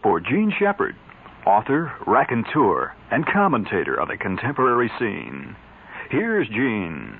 For Gene Shepard, author, raconteur, and commentator of the contemporary scene. Here's Gene.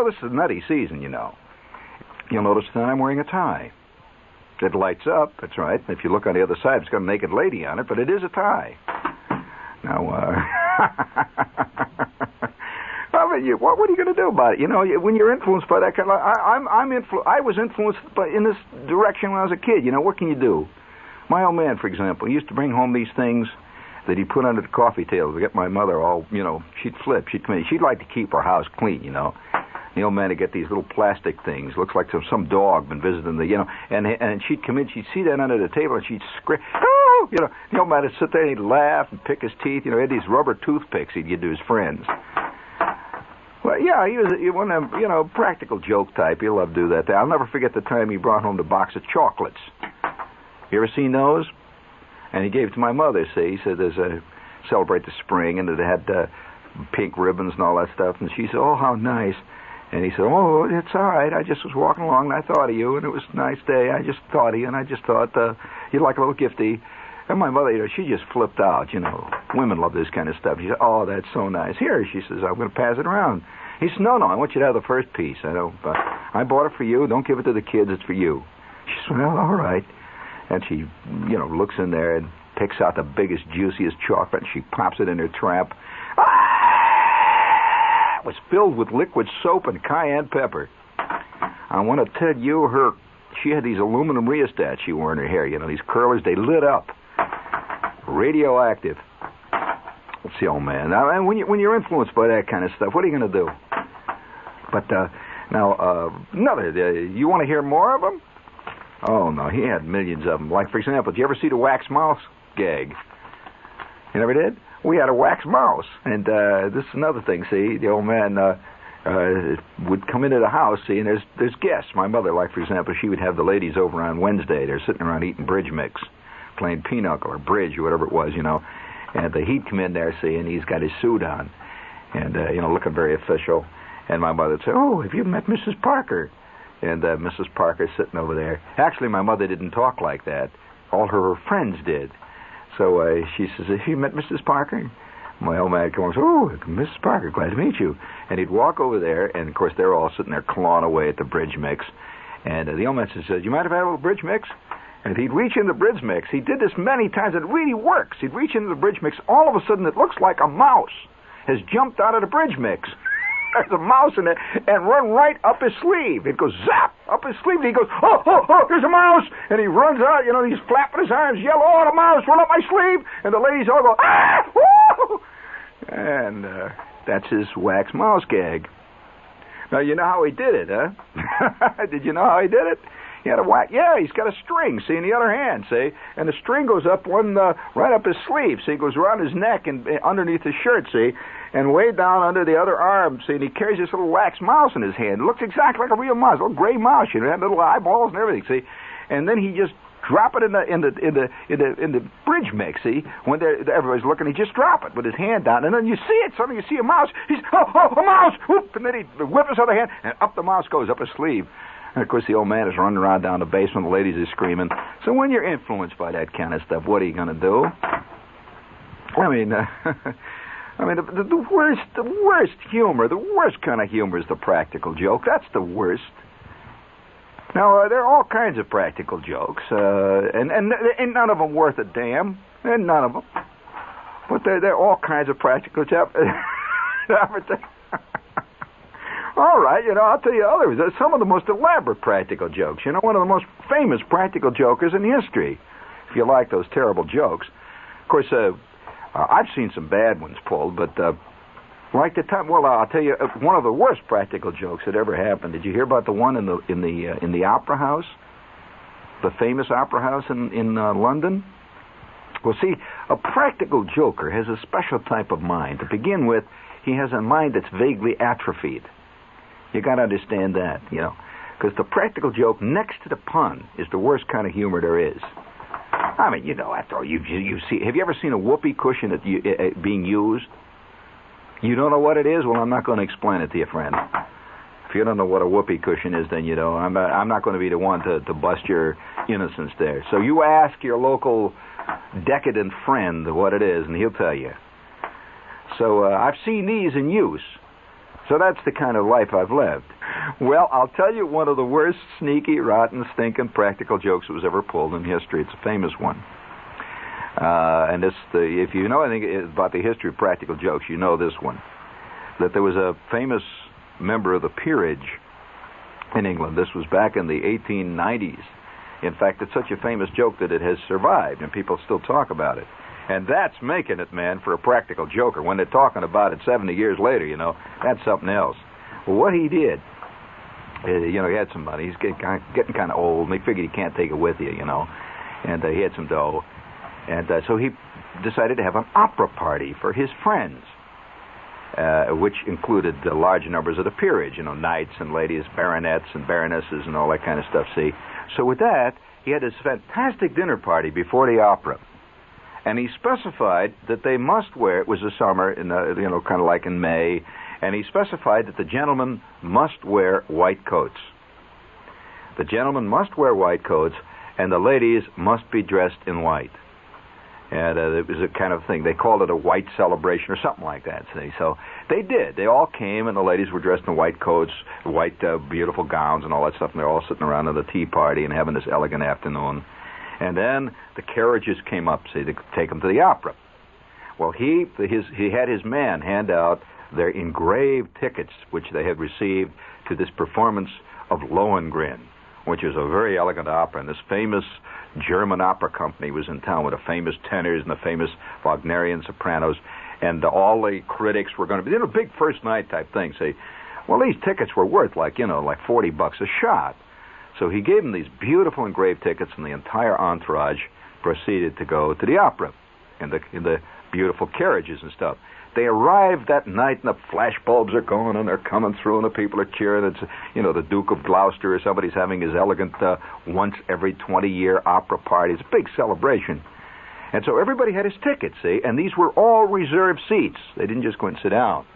This is nutty season, you know. You'll notice that I'm wearing a tie. It lights up, that's right. If you look on the other side, it's got a naked lady on it, but it is a tie. Now, what are you going to do about it? You know, when you're influenced by that kind of... I was influenced in this direction when I was a kid. You know, what can you do? My old man, for example, he used to bring home these things that he put under the coffee table to get my mother all, you know, she'd flip. She'd like to keep her house clean, you know. The old man would get these little plastic things. Looks like some dog been visiting the, you know. And she'd come in, she'd see that under the table, and she'd scream, oh! You know, the old man would sit there and he'd laugh and pick his teeth. You know, he had these rubber toothpicks he'd give to his friends. Well, yeah, he was one of them, you know, practical joke type. He loved to do that. I'll never forget the time he brought home the box of chocolates. You ever seen those? And he gave it to my mother, see. He said there's a celebrate the spring, and it had pink ribbons and all that stuff. And she said, oh, how nice. And he said, oh, it's all right. I just was walking along, and I thought of you, and it was a nice day. I just thought of you, and I just thought you'd like a little gifty. And my mother, you know, she just flipped out, you know. Women love this kind of stuff. She said, oh, that's so nice. Here, she says, I'm going to pass it around. He said, no, I want you to have the first piece. I bought it for you. Don't give it to the kids. It's for you. She said, well, all right. And she, you know, looks in there and picks out the biggest, juiciest chocolate, and she pops it in her trap. It was filled with liquid soap and cayenne pepper. I want to tell you, she had these aluminum rheostats she wore in her hair. You know, these curlers, they lit up. Radioactive. Let's see, old man. Now, when you're influenced by that kind of stuff, what are you going to do? But, another, you want to hear more of them? Oh, no, he had millions of them. Like, for example, did you ever see the wax mouse gag? You never did? We had a wax mouse. And this is another thing, see. The old man would come into the house, see, and there's guests. My mother, like, for example, she would have the ladies over on Wednesday. They're sitting around eating bridge mix, playing pinochle or bridge or whatever it was, you know. And he'd come in there, see, and he's got his suit on and, you know, looking very official. And my mother would say, oh, have you met Mrs. Parker? And Mrs. Parker's sitting over there. Actually, my mother didn't talk like that. All her friends did. So she says, have you met Mrs. Parker? My old man comes, oh, Mrs. Parker, glad to meet you. And he'd walk over there, and, of course, they're all sitting there clawing away at the bridge mix. And the old man says, you might have had a little bridge mix? And he'd reach in the bridge mix. He did this many times. It really works. He'd reach into the bridge mix. All of a sudden, it looks like a mouse has jumped out of the bridge mix. there's a mouse in there, and run right up his sleeve. It goes zap up his sleeve. And he goes, oh, there's a mouse. And he runs out, he's flapping his arms, yell, oh, the mouse, run up my sleeve. And the ladies all go, ah, woo! And that's his wax mouse gag. Now, you know how he did it, huh? Did you know how he did it? He had a whack. Yeah, he's got a string, see, in the other hand, see? And the string goes up right up his sleeve, see? It goes around his neck and underneath his shirt, see? And way down under the other arm, see? And he carries this little wax mouse in his hand. It looks exactly like a real mouse, a little gray mouse, had little eyeballs and everything, see? And then he just drop it in the bridge mix, see? When everybody's looking, he just drop it with his hand down, and then you see it. Suddenly you see a mouse. He's, a mouse! Whoop! And then he whip his other hand, and up the mouse goes, up his sleeve. And, of course, the old man is running around down the basement. The ladies are screaming. So when you're influenced by that kind of stuff, what are you going to do? I mean, the worst humor, the worst kind of humor is the practical joke. That's the worst. Now, there are all kinds of practical jokes, and none of them worth a damn. And none of them. But there are all kinds of practical jokes. All right, I'll tell you others. Some of the most elaborate practical jokes. One of the most famous practical jokers in history, if you like those terrible jokes. Of course, I've seen some bad ones pulled, but like the time. Well, I'll tell you one of the worst practical jokes that ever happened. Did you hear about the one in the Opera House, the famous Opera House in London? Well, see, a practical joker has a special type of mind. To begin with, he has a mind that's vaguely atrophied. You got to understand that, because the practical joke next to the pun is the worst kind of humor there is. I mean, after all, you see. Have you ever seen a whoopee cushion being used? You don't know what it is? Well, I'm not going to explain it to you, friend. If you don't know what a whoopee cushion is, then I'm not going to be the one to bust your innocence there. So you ask your local decadent friend what it is, and he'll tell you. So I've seen these in use. So that's the kind of life I've lived. Well, I'll tell you one of the worst, sneaky, rotten, stinking practical jokes that was ever pulled in history. It's a famous one. And if you know anything about the history of practical jokes, you know this one. That there was a famous member of the peerage in England. This was back in the 1890s. In fact, it's such a famous joke that it has survived, and people still talk about it. And that's making it, man, for a practical joker. When they're talking about it 70 years later, that's something else. Well, what he did, he had some money. He's getting kind of old, and he figured he can't take it with you, And he had some dough. And so he decided to have an opera party for his friends, which included large numbers of the peerage, knights and ladies, baronets and baronesses and all that kind of stuff, see. So with that, he had this fantastic dinner party before the opera. And he specified that they must wear, it was the summer, kind of like in May, and he specified that the gentlemen must wear white coats. The gentlemen must wear white coats, and the ladies must be dressed in white. And it was a kind of thing. They called it a white celebration or something like that. See? So they did. They all came, and the ladies were dressed in white coats, white beautiful gowns and all that stuff, and they're all sitting around at the tea party and having this elegant afternoon. And then the carriages came up, to take them to the opera. Well, he had his man hand out their engraved tickets, which they had received to this performance of Lohengrin, which is a very elegant opera. And this famous German opera company was in town with the famous tenors and the famous Wagnerian sopranos. And all the critics were going to be, big first night type thing. Say, well, these tickets were worth like $40 a shot. So he gave them these beautiful engraved tickets, and the entire entourage proceeded to go to the opera in the beautiful carriages and stuff. They arrived that night, and the flash bulbs are going, and they're coming through, and the people are cheering. It's, the Duke of Gloucester or somebody's having his elegant once every 20-year opera party. It's a big celebration. And so everybody had his tickets, see, and these were all reserved seats. They didn't just go and sit down.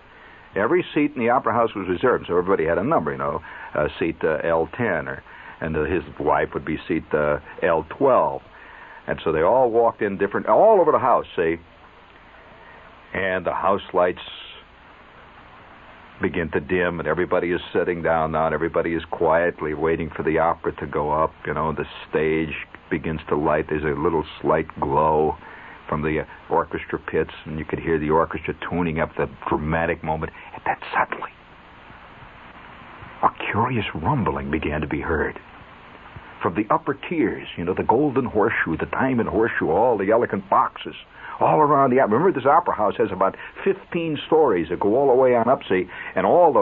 Every seat in the opera house was reserved, so everybody had a number, seat L10, and his wife would be seat L12. And so they all walked in all over the house, see, and the house lights begin to dim, and everybody is sitting down now, and everybody is quietly waiting for the opera to go up. The stage begins to light. There's a little slight glow from the orchestra pits, and you could hear the orchestra tuning up the dramatic moment. And then suddenly, a curious rumbling began to be heard. From the upper tiers, the Golden Horseshoe, the Diamond Horseshoe, all the elegant boxes, all around the... Remember, this opera house has about 15 stories that go all the way on up, see, and all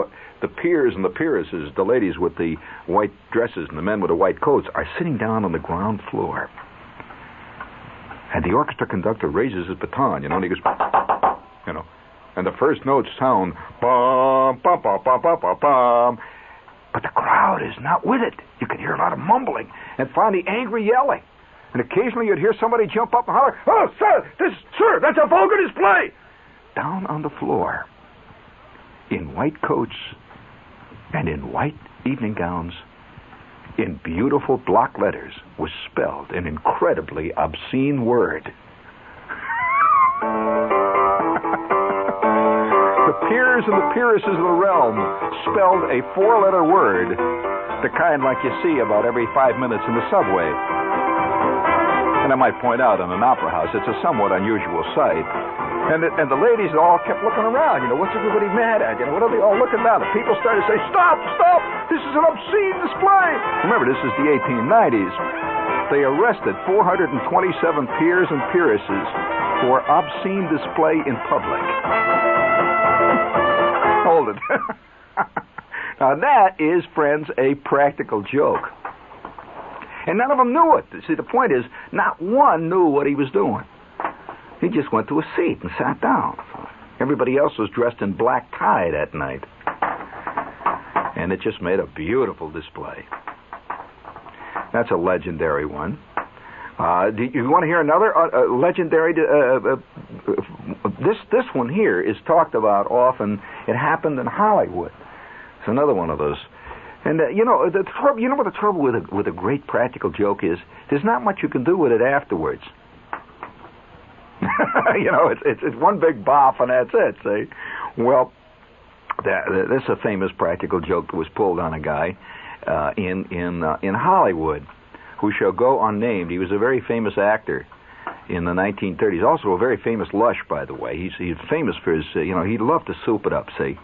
the peers and the peeresses, the ladies with the white dresses and the men with the white coats, are sitting down on the ground floor. And the orchestra conductor raises his baton, and he goes, and the first notes sound, bum, bum, bum, bum, bum, bum, bum. But the crowd is not with it. You can hear a lot of mumbling and finally angry yelling. And occasionally you'd hear somebody jump up and holler, "Oh, sir, that's a vulgar display!" Down on the floor, in white coats and in white evening gowns, in beautiful block letters, was spelled an incredibly obscene word. The peers and the peeresses of the realm spelled a 4-letter word, the kind like you see about every 5 minutes in the subway. And I might point out, in an opera house, it's a somewhat unusual sight. And the ladies all kept looking around. What's everybody mad at? What are they all looking at? The people started to say, stop! This is an obscene display! Remember, this is the 1890s. They arrested 427 peers and peeresses for obscene display in public. Hold it. Now that is, friends, a practical joke. And none of them knew it. See, the point is, not one knew what he was doing. He just went to a seat and sat down. Everybody else was dressed in black tie that night. And it just made a beautiful display. That's a legendary one. Do you want to hear another legendary? This one here is talked about often. It happened in Hollywood. It's another one of those. And the trouble. You know what the trouble with a great practical joke is? There's not much you can do with it afterwards. It's one big boff and that's it. See, well, this is a famous practical joke that was pulled on a guy in Hollywood, who shall go unnamed. He was a very famous actor in the 1930s. Also a very famous lush, by the way. He's famous for his, he loved to soup it up, see.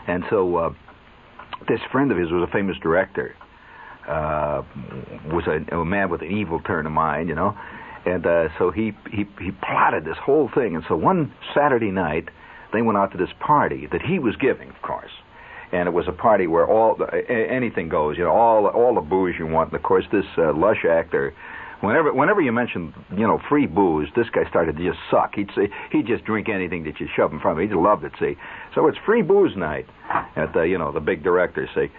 And so this friend of his was a famous director, was a man with an evil turn of mind, And so he plotted this whole thing. And so one Saturday night, they went out to this party that he was giving, of course. And it was a party where anything goes, all the booze you want. And of course, this lush actor, whenever you mentioned, free booze, this guy started to just suck. He'd just drink anything that you shove in front of him. He just loved it, see. So it's free booze night at the big director, see.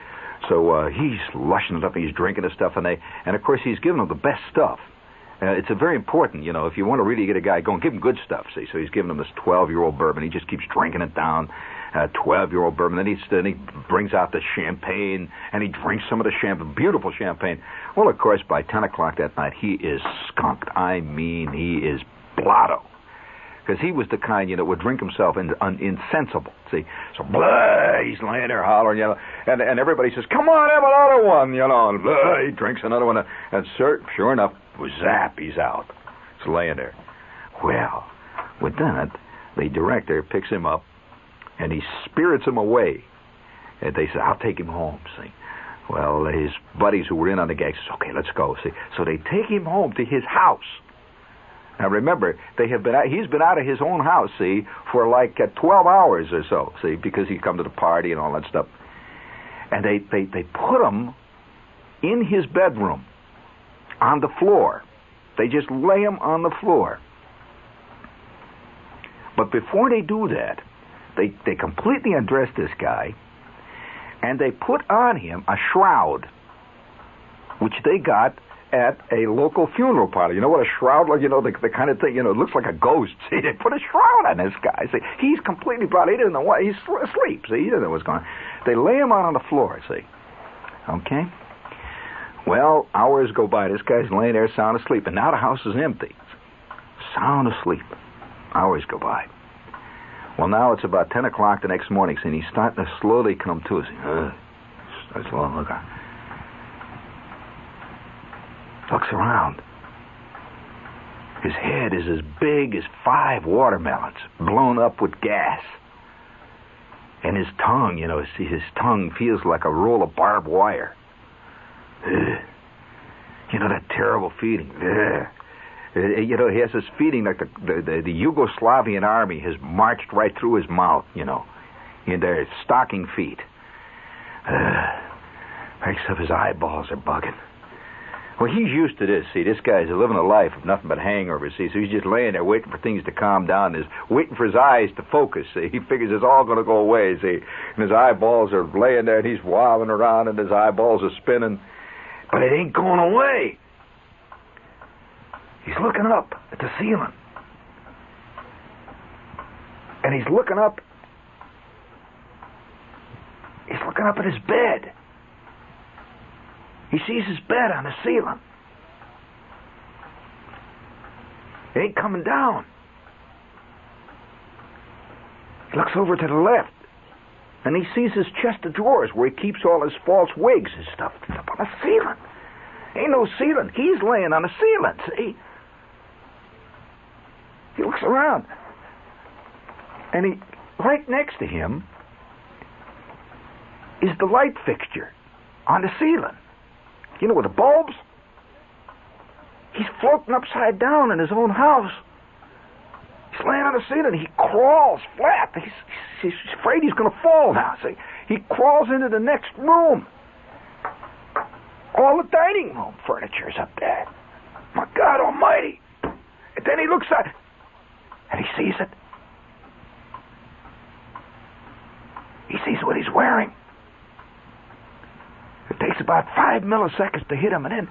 So he's lushing it up, he's drinking the stuff, and of course he's giving them the best stuff. It's a very important, if you want to really get a guy going, give him good stuff, see. So he's giving him this 12-year-old bourbon. He just keeps drinking it down, 12-year-old bourbon. Then he brings out the champagne, and he drinks some of the champagne, beautiful champagne. Well, of course, by 10 o'clock that night, he is skunked. I mean, he is blotto. Because he was the kind, would drink himself insensible, see. So, blah, he's laying there hollering, and everybody says, come on, have another one, and blah, he drinks another one. And sure enough, zap, he's out. He's laying there. Well, with that, the director picks him up, and he spirits him away. And they say, I'll take him home, see. Well, his buddies who were in on the gag says, okay, let's go, see. So they take him home to his house. Now, remember, he's been out of his own house, see, for like 12 hours or so, see, because he'd come to the party and all that stuff. And they put him in his bedroom on the floor. They just lay him on the floor. But before they do that, they completely undress this guy, and they put on him a shroud, which they got at a local funeral party. You know what a shroud, like, the kind of thing, it looks like a ghost. See, they put a shroud on this guy. See, he's completely bloody. He doesn't know what, he's asleep. See, he doesn't know what's going on. They lay him out on the floor, see. Okay? Well, hours go by. This guy's laying there sound asleep, and now the house is empty. Sound asleep. Hours go by. Well, now it's about 10 o'clock the next morning, and he's starting to slowly come to. Starts to look on. Looks around. His head is as big as 5 watermelons, blown up with gas. And his tongue, his tongue feels like a roll of barbed wire. Ugh. That terrible feeling. Ugh. He has this feeling like the Yugoslavian army has marched right through his mouth, in their stocking feet. Makes up his eyeballs are bugging. Well, he's used to this. See, this guy's living a life of nothing but hangovers. See, so he's just laying there waiting for things to calm down. He's waiting for his eyes to focus. See, he figures it's all going to go away. See, and his eyeballs are laying there, and he's wobbling around, and his eyeballs are spinning, but it ain't going away. He's looking up at the ceiling, and he's looking up. He's looking up at his bed. He sees his bed on the ceiling. It ain't coming down. He looks over to the left, and he sees his chest of drawers where he keeps all his false wigs and stuff. It's up on the ceiling. Ain't no ceiling. He's laying on the ceiling, see? He looks around, and right next to him is the light fixture on the ceiling. With the bulbs? He's floating upside down in his own house. He's laying on the ceiling. He crawls flat. He's afraid he's going to fall now. See? He crawls into the next room. All the dining room furniture's up there. My God almighty. And then he looks at it, and he sees it. He sees what he's wearing. It takes about 5 milliseconds to hit him, and then...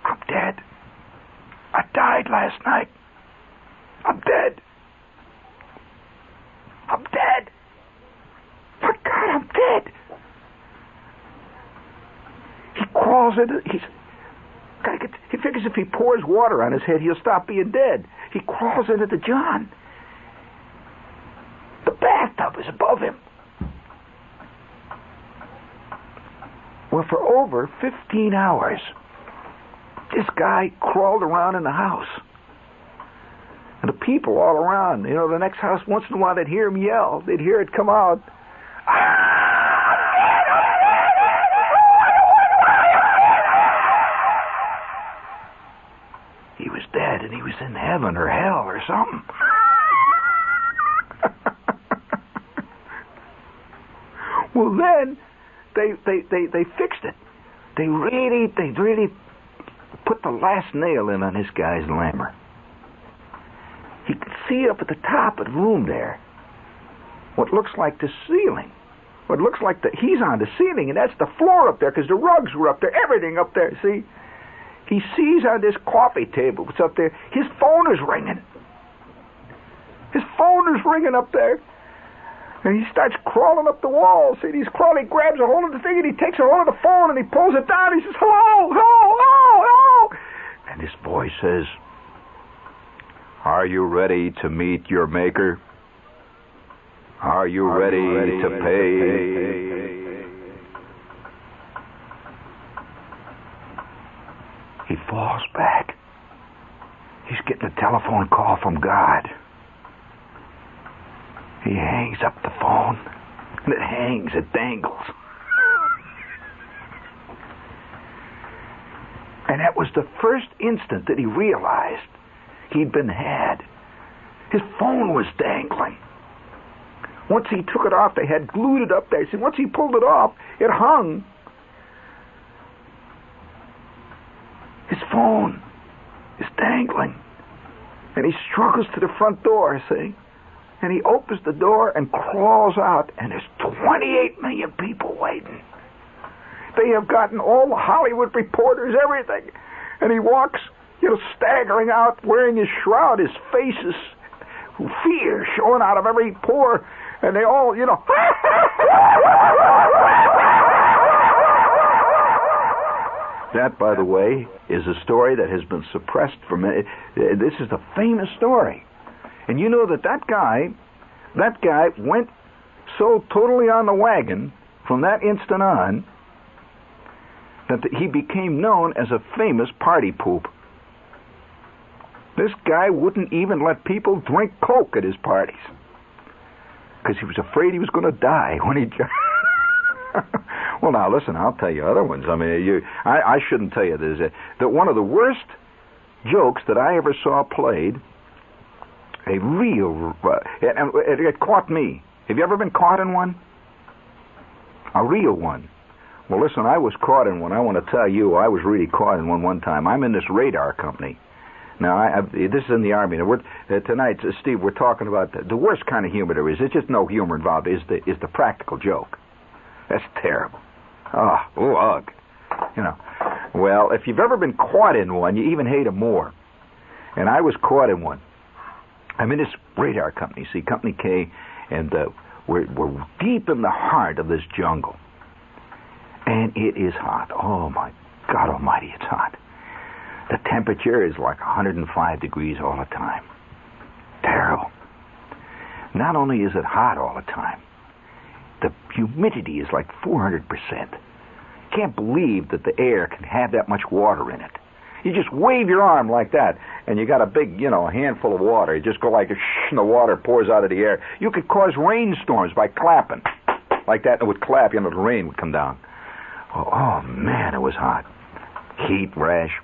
I'm dead. I died last night. I'm dead. I'm dead. My God, I'm dead. He crawls into... He figures if he pours water on his head, he'll stop being dead. He crawls into the John. The bathtub is above him. Well, for over 15 hours, this guy crawled around in the house. And the people all around, the next house, once in a while, they'd hear him yell. They'd hear it come out. He was dead, and he was in heaven or hell or something. Well, then they fixed it. They really put the last nail in on this guy's lammer. He could see up at the top of the room there what looks like the ceiling. What looks like he's on the ceiling, and that's the floor up there because the rugs were up there, everything up there. See, he sees on this coffee table what's up there. His phone is ringing. His phone is ringing up there. And he starts crawling up the wall. See, he's crawling, he grabs a hold of the thing, and he takes a hold of the phone, and he pulls it down. He says, hello, hello, hello, hello. And this voice says, are you ready to meet your maker? Are you ready to pay? He falls back. He's getting a telephone call from God. He hangs up the phone, and it hangs, it dangles. And that was the first instant that he realized he'd been had. His phone was dangling. Once he took it off, they had glued it up there. See, once he pulled it off, it hung. His phone is dangling. And he struggles to the front door, see? And he opens the door and crawls out, and there's 28 million people waiting. They have gotten all the Hollywood reporters, everything. And he walks, staggering out, wearing his shroud. His face is fear showing out of every pore. And they all, That, by the way, is a story that has been suppressed for many. This is a famous story. And you know that guy went so totally on the wagon from that instant on that he became known as a famous party poop. This guy wouldn't even let people drink Coke at his parties because he was afraid he was going to die when he... Well, now, listen, I'll tell you other ones. I mean, I shouldn't tell you this. That one of the worst jokes that I ever saw played, a real... it caught me. Have you ever been caught in one? A real one. Well, listen, I was caught in one. I want to tell you, I was really caught in one time. I'm in this radar company. Now, this is in the Army. Now, tonight, Steve, we're talking about the worst kind of humor there is. There's just no humor involved. Is the practical joke. That's terrible. Ugh. You know. Well, if you've ever been caught in one, you even hate them more. And I was caught in one. I'm in this radar company, see, Company K, and we're deep in the heart of this jungle. And it is hot. Oh, my God almighty, it's hot. The temperature is like 105 degrees all the time. Terrible. Not only is it hot all the time, the humidity is like 400%. Can't believe that the air can have that much water in it. You just wave your arm like that, and you got a big, a handful of water. You just go like, and the water pours out of the air. You could cause rainstorms by clapping. Like that, it would clap, the rain would come down. Oh, man, it was hot. Heat, rash.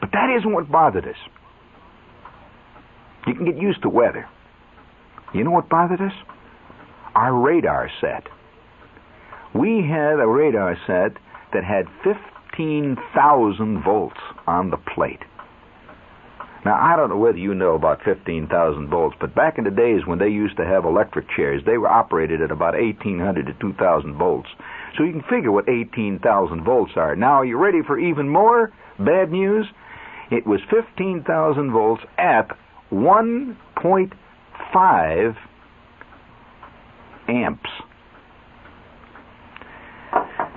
But that isn't what bothered us. You can get used to weather. You know what bothered us? Our radar set. We had a radar set that had 15,000 volts on the plate. Now, I don't know whether you know about 15,000 volts, but back in the days when they used to have electric chairs, they were operated at about 1,800 to 2,000 volts. So you can figure what 18,000 volts are. Now, are you ready for even more bad news? It was 15,000 volts at 1.5 amps.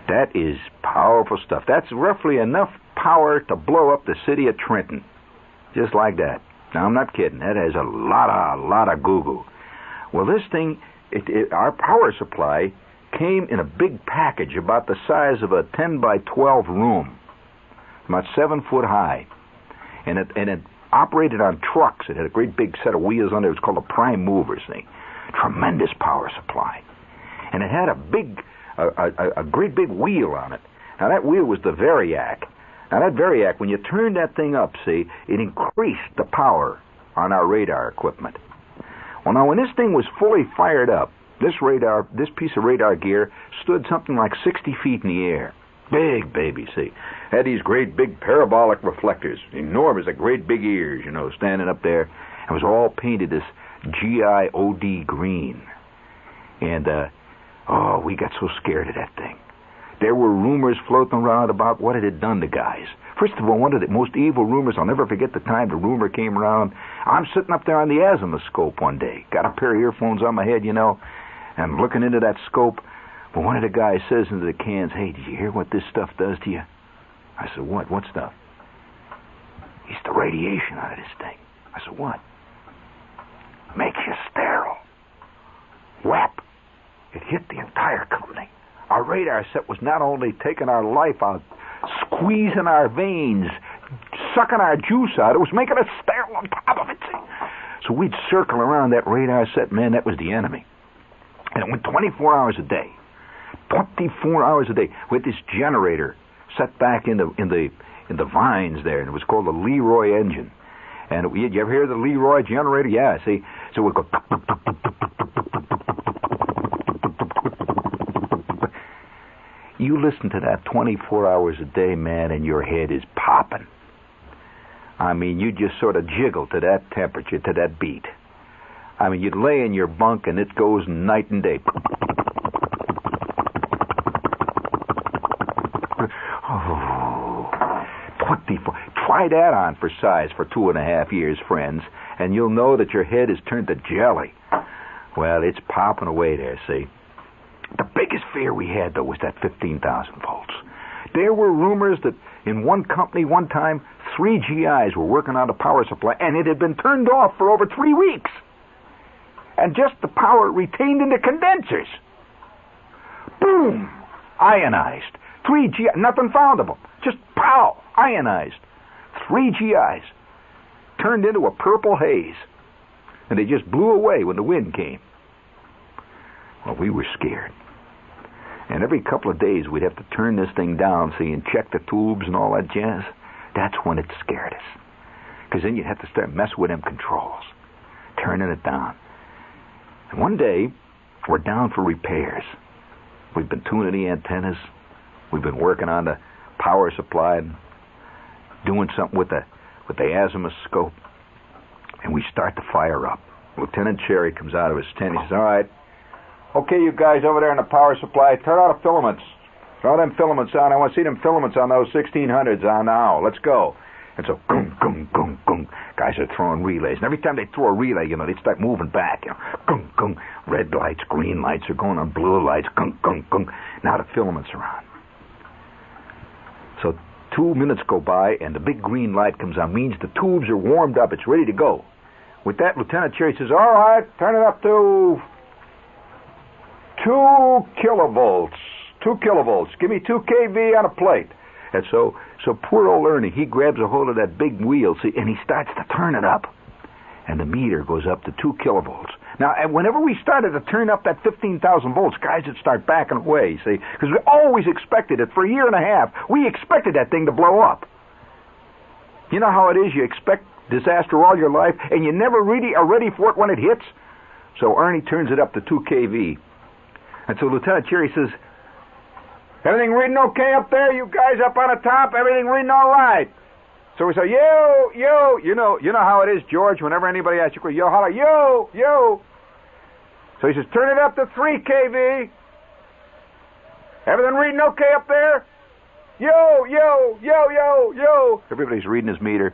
That is powerful stuff. That's roughly enough power to blow up the city of Trenton. Just like that. Now, I'm not kidding. That has a lot of goo-goo. Well, this thing, our power supply came in a big package about the size of a 10 by 12 room, about 7 foot high. And it operated on trucks. It had a great big set of wheels on it. It was called a prime mover thing. Tremendous power supply. And it had a great big wheel on it. Now, that wheel was the Variac. Now, that Variac, when you turned that thing up, see, it increased the power on our radar equipment. Well, now, when this thing was fully fired up, this piece of radar gear stood something like 60 feet in the air. Big baby, see. Had these great big parabolic reflectors, enormous, like great big ears, standing up there. It was all painted this GIOD green. And, we got so scared of that thing. There were rumors floating around about what it had done to guys. First of all, one of the most evil rumors, I'll never forget the time the rumor came around. I'm sitting up there on the azimuthscope one day. Got a pair of earphones on my head, and I'm looking into that scope. But one of the guys says into the cans, "Hey, did you hear what this stuff does to you?" I said, "What? What stuff?" "It's the radiation out of this thing." I said, "What?" "Makes you sterile." Whap! It hit the entire company. Our radar set was not only taking our life out, squeezing our veins, sucking our juice out, it was making us sterile on top of it. So we'd circle around that radar set, man, that was the enemy. And it went 24 hours a day. 24 hours a day with this generator set back in the vines there, and it was called the Leroy engine. And you ever hear the Leroy generator? Yeah, see, so we'd go. You listen to that 24 hours a day, man, and your head is popping. I mean, you just sort of jiggle to that temperature, to that beat. I mean, you'd lay in your bunk, and it goes night and day. Oh, 24. Try that on for size for 2.5 years, friends, and you'll know that your head is turned to jelly. Well, it's popping away there, see. The biggest fear we had, though, was that 15,000 volts. There were rumors that in one company one time, 3 GIs were working on the power supply, and it had been turned off for over 3 weeks. And just the power retained in the condensers. Boom! Ionized. 3 GIs, nothing found of them. Just pow! Ionized. 3 GIs. turned into a purple haze. And they just blew away when the wind came. Well, we were scared. And every couple of days we'd have to turn this thing down, see, and check the tubes and all that jazz. That's when it scared us. Because then you'd have to start messing with them controls, turning it down. And one day, we're down for repairs. We've been tuning the antennas. We've been working on the power supply and doing something with the azimuth scope. And we start to fire up. Lieutenant Cherry comes out of his tent. He says, all right, okay, you guys over there in the power supply, turn out the filaments. Throw them filaments on. I want to see them filaments on those 1600s on now. Let's go. And so, gung, gung, gung, gung. Guys are throwing relays. And every time they throw a relay, they'd start moving back. Gung, gung. Red lights, green lights are going on, blue lights. Gung, gung, gung. Now the filaments are on. So 2 minutes go by, and the big green light comes on. Means the tubes are warmed up. It's ready to go. With that, Lieutenant Cherry says, all right, turn it up to 2 kilovolts. 2 kilovolts. Give me 2 kV on a plate. And so poor old Ernie, he grabs a hold of that big wheel, see, and he starts to turn it up. And the meter goes up to 2 kilovolts. Now, and whenever we started to turn up that 15,000 volts, guys would start backing away, see, because we always expected it. For a year and a half, we expected that thing to blow up. You know how it is? You expect disaster all your life, and you never really are ready for it when it hits. So Ernie turns it up to 2 kV. And so Lieutenant Cherry says, everything reading okay up there? You guys up on the top? Everything reading all right? So we say, yo. You know how it is, George. Whenever anybody asks you, yo, holler, yo. So he says, turn it up to 3 kV. Everything reading okay up there? Yo. Everybody's reading his meter.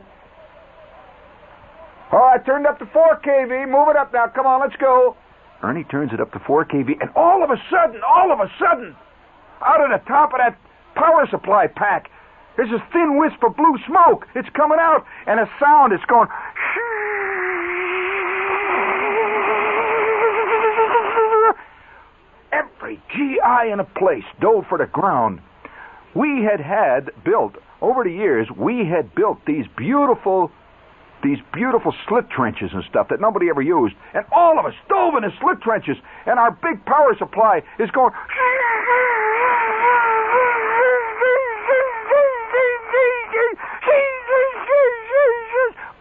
All right, turned up to 4 kV. Move it up now. Come on, let's go. Ernie turns it up to 4 kV, and all of a sudden, out of the top of that power supply pack, there's this thin wisp of blue smoke. It's coming out, and a sound is going. Every GI in a place dove for the ground. We had built, over the years, these beautiful slit trenches and stuff that nobody ever used. And all of us dove in the slit trenches, and our big power supply is going.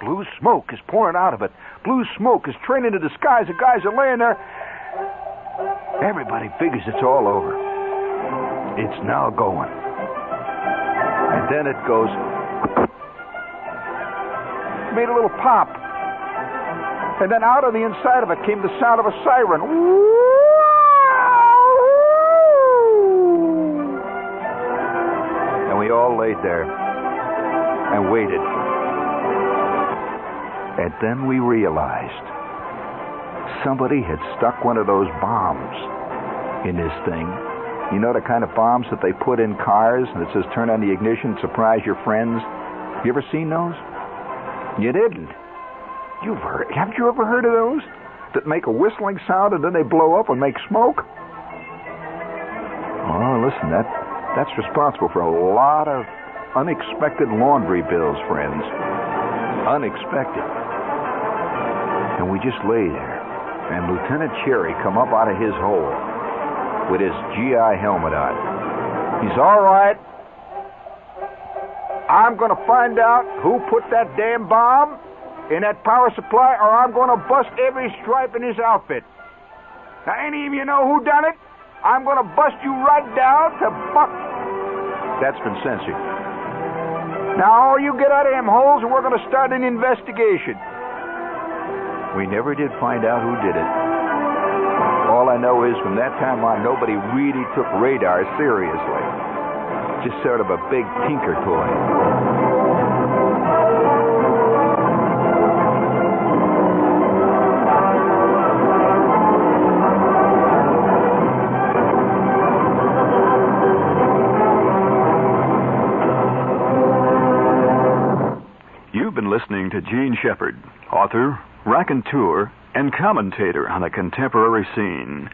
Blue smoke is pouring out of it. Blue smoke is trailing to the skies. The guys are laying there. Everybody figures it's all over. It's now going. And then it goes. Made a little pop. And then out of the inside of it came the sound of a siren. And we all laid there and waited. And then we realized somebody had stuck one of those bombs in this thing. You know the kind of bombs that they put in cars and it says turn on the ignition, surprise your friends? You ever seen those? You didn't. Haven't you ever heard of those? That make a whistling sound and then they blow up and make smoke? Oh, listen, that's responsible for a lot of unexpected laundry bills, friends. Unexpected. And we just lay there. And Lieutenant Cherry come up out of his hole with his GI helmet on. He's all right. I'm going to find out who put that damn bomb in that power supply, or I'm going to bust every stripe in his outfit. Now, any of you know who done it? I'm going to bust you right down to buck. That's been censored. Now, all you get out of them holes, and we're going to start an investigation. We never did find out who did it. All I know is from that time on, nobody really took radar seriously. Just sort of a big tinker toy. You've been listening to Gene Shepard, author, raconteur, and commentator on the contemporary scene.